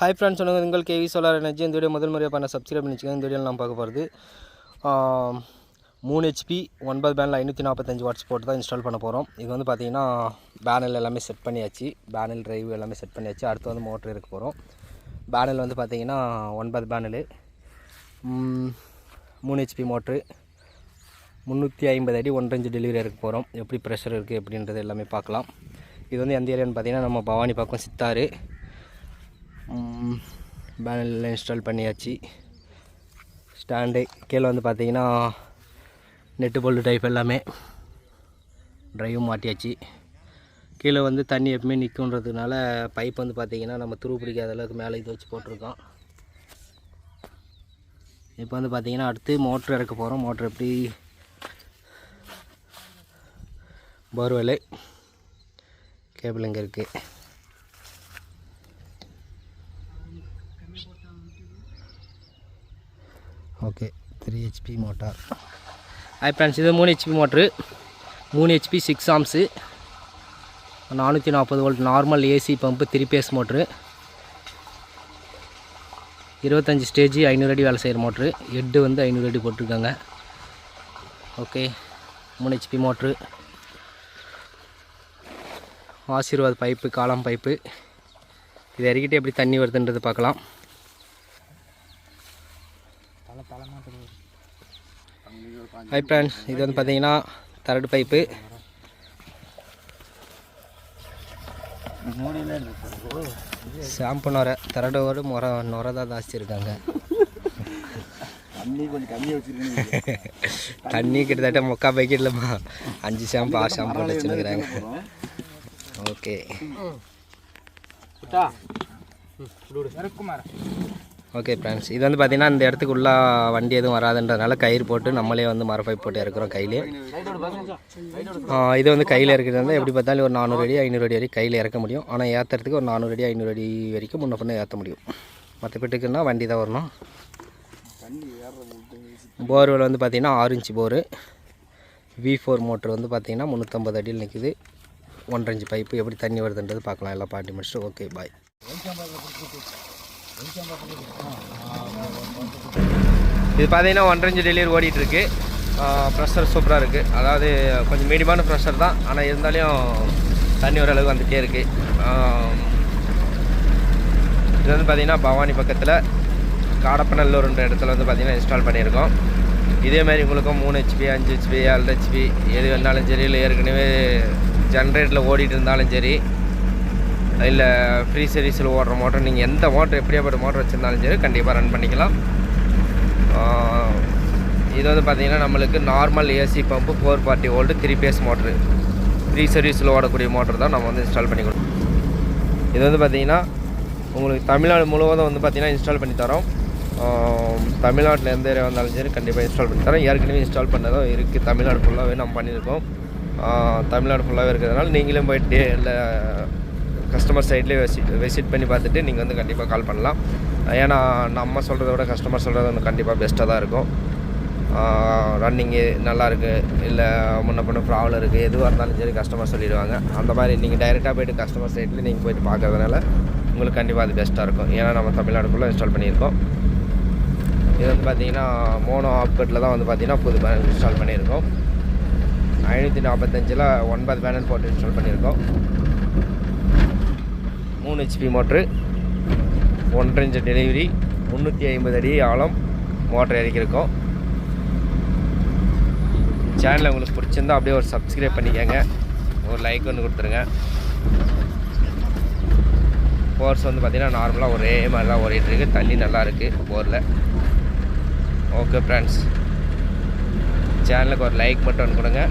Hi friends, சொன்னது உங்கள் KV solar energy. இந்த வீடியோ முதல் முறையாக பண்ண சப்ஸ்கிரைப் பண்ணி வச்சுக்கோங்க. இந்த வீடியோவில் நான் பார்க்க போகிறது 3 HP 9 பேனில் 545 வாட்ஸ் போட்டு தான் இன்ஸ்டால் பண்ண போகிறோம். இது வந்து பார்த்திங்கன்னா பேனல் எல்லாமே செட் பண்ணியாச்சு, பேனல் டிரைவ் எல்லாமே செட் பண்ணியாச்சு. அடுத்து வந்து மோட்ரு இருக்க போகிறோம். பேனல் வந்து பார்த்திங்கன்னா 9 பேனலு, 3 HP மோட்ரு, 350 அடி 1 இன்ச் டெலிவரி இருக்க போகிறோம். எப்படி ப்ரெஷர் இருக்குது அப்படின்றது எல்லாமே பார்க்கலாம். இது வந்து எந்த ஏரியான்னு பார்த்திங்கன்னா நம்ம பவானி பக்கம் சித்தாறு. பேனலில் இன்ஸ்டால் பண்ணியாச்சு. ஸ்டாண்டு கீழே வந்து பார்த்திங்கன்னா நெட்டு போல்டு டைப் எல்லாமே ட்ரைவும் மாட்டியாச்சு. கீழே வந்து தண்ணி எப்பவுமே நிற்குன்றதுனால பைப் வந்து பார்த்திங்கன்னா நம்ம துரு பிடிக்காத அளவுக்கு மேலே இது வச்சு போட்டிருக்கோம். இப்போ வந்து பார்த்திங்கன்னா அடுத்து மோட்ரு இறக்க போகிறோம். மோட்ரு எப்படி போர்வெல் கேபிள் இங்கே இருக்குது. Okay, 3 HP motor. Hi friends, இது 3 HP motor, 3 HP 6 amps, 440 volt normal AC pump 3 phase motor, 25 stage 500 அடி வேலை செய்கிற மோட்ரு. ஹெட்டு வந்து 500 அடி போட்டிருக்காங்க. Okay, 3 HP motor. Aashirvaad pipe, காலம் பைப்பு. இதை இறக்கிட்டு எப்படி தண்ணி வருதுன்றது பார்க்கலாம். ஹை ஃப்ரெண்ட்ஸ், இது வந்து பார்த்தீங்கன்னா தரடு பைப்பு. ஷாம்பு நுரை, தரடோடு நுரை தான் ஜாஸ்தி இருக்காங்க. தண்ணி கிட்டத்தட்ட 3/4 பைக்கெட்லம்மா 5 ஷாம்பு 6 ஷாம்பு போட்டு வச்சுருக்குறாங்க. ஓகே ஓகே ஃப்ரெண்ட்ஸ், இது வந்து பார்த்திங்கன்னா இந்த இடத்துக்கு உள்ள வண்டி எதுவும் வராதுன்றதுனால கயிறு போட்டு நம்மளே வந்து மரப்பைப் போட்டு இறக்குறோம் கையிலே. இது வந்து கையில் இருக்கிறது வந்து எப்படி பார்த்தாலும் ஒரு 400 அடி 500 அடி வரைக்கும் கையில் இறக்க முடியும். ஆனால் ஏற்றுறதுக்கு ஒரு 400 அடி 500 அடி வரைக்கும் முன்ன பின்ன ஏற்ற முடியும். மற்ற பெட்டுக்குன்னா வண்டி தான் வரணும். போர்வெல் வந்து பார்த்திங்கன்னா 6 இன்ச் போரு, V4 மோட்ரு வந்து பார்த்திங்கன்னா 350 அடியில் நிற்குது. 1 இன்ச் பைப்பு. எப்படி தண்ணி வருதுன்றது பார்க்கலாம். எல்லாம் பாட்டி முடிச்சுட்டு ஓகே பாய். இது பார்த்தீங்கன்னா 1 இன்ச் டெலிவரி ஓடிட்டுருக்கு. ப்ரெஷர் சூப்பராக இருக்குது. அதாவது கொஞ்சம் மீடியமான ப்ரெஷர் தான், ஆனால் இருந்தாலும் தண்ணி ஓரளவுக்கு வந்துகிட்டே இருக்குது. இது வந்து பார்த்திங்கன்னா பவானி பக்கத்தில் காடப்பநல்லூர்ன்ற இடத்துல வந்து பார்த்திங்கன்னா இன்ஸ்டால் பண்ணியிருக்கோம். இதேமாதிரி உங்களுக்கும் 3 HP 5 HP 7 HP எது வேணாலும் சரி, இல்லை ஏற்கனவே ஜென்ரேட்டரில் ஓடிட்டு இருந்தாலும் சரி, இல்லை ஃப்ரீ சர்வீஸில் ஓடுற மோட்டர், நீங்கள் எந்த மோட்டர் எப்படியாப்பட்ட மோட்டர் வச்சுருந்தாலும் சரி கண்டிப்பாக ரன் பண்ணிக்கலாம். இது வந்து பார்த்திங்கன்னா நம்மளுக்கு normal AC pump 440 volt 3 phase motor, free சர்வீஸில் ஓடக்கூடிய மோட்டர் தான் நம்ம வந்து இன்ஸ்டால் பண்ணி கொடுப்போம். இது வந்து பார்த்திங்கன்னா உங்களுக்கு தமிழ்நாடு முழுவதும் வந்து பார்த்திங்கன்னா இன்ஸ்டால் பண்ணி தரோம். தமிழ்நாட்டில் எந்த ஏரியா வந்தாலும் சரி கண்டிப்பாக இன்ஸ்டால் பண்ணி தரோம். ஏற்கனவே இன்ஸ்டால் பண்ணதும் இருக்குது. தமிழ்நாடு ஃபுல்லாகவே நம்ம பண்ணியிருக்கோம். தமிழ்நாடு ஃபுல்லாகவே இருக்கிறதுனால நீங்களும் போய்ட்டு இல்லை கஸ்டமர் சைட்லேயே விசிட் பண்ணி பார்த்துட்டு நீங்கள் வந்து கண்டிப்பாக கால் பண்ணலாம். ஏன்னா நம்ம சொல்கிறத விட கஸ்டமர் சொல்கிறது வந்து கண்டிப்பாக பெஸ்ட்டாக தான் இருக்கும். ரன்னிங்கு நல்லாயிருக்கு, இல்லை முன்ன பண்ண ப்ராப்ளம் இருக்குது, எதுவாக இருந்தாலும் சரி கஸ்டமர் சொல்லிடுவாங்க. அந்த மாதிரி நீங்கள் டைரெக்டாக போய்ட்டு கஸ்டமர் சைட்டில் நீங்கள் போய்ட்டு பார்க்கறதுனால உங்களுக்கு கண்டிப்பாக அது பெஸ்ட்டாக இருக்கும். ஏன்னா நம்ம தமிழ்நாடுக்குள்ளே இன்ஸ்டால் பண்ணியிருக்கோம். இது வந்து பார்த்திங்கன்னா மோனோ ஆப்கட்டில் தான் வந்து பார்த்திங்கன்னா புது பேனல் இன்ஸ்டால் பண்ணியிருக்கோம். 545ல் 9 பேனல் போட்டு இன்ஸ்டால் பண்ணியிருக்கோம். 3 HP மோட்ரு, 1 இன்ச் டெலிவரி, 350 அடி ஆழம் மோட்டர் இறக்கியிருக்கோம். சேனலை உங்களுக்கு பிடிச்சிருந்தா அப்படியே ஒரு சப்ஸ்கிரைப் பண்ணிக்கோங்க, ஒரு லைக் ஒன்று கொடுத்துருங்க. போர்ஸ் வந்து பார்த்திங்கன்னா நார்மலாக ஒரே மாதிரி தான் ஓடிட்டுருக்கு. தண்ணி நல்லா இருக்குது போரில். ஓகே ஃப்ரெண்ட்ஸ், சேனலுக்கு ஒரு லைக் மட்டும் கொடுங்க.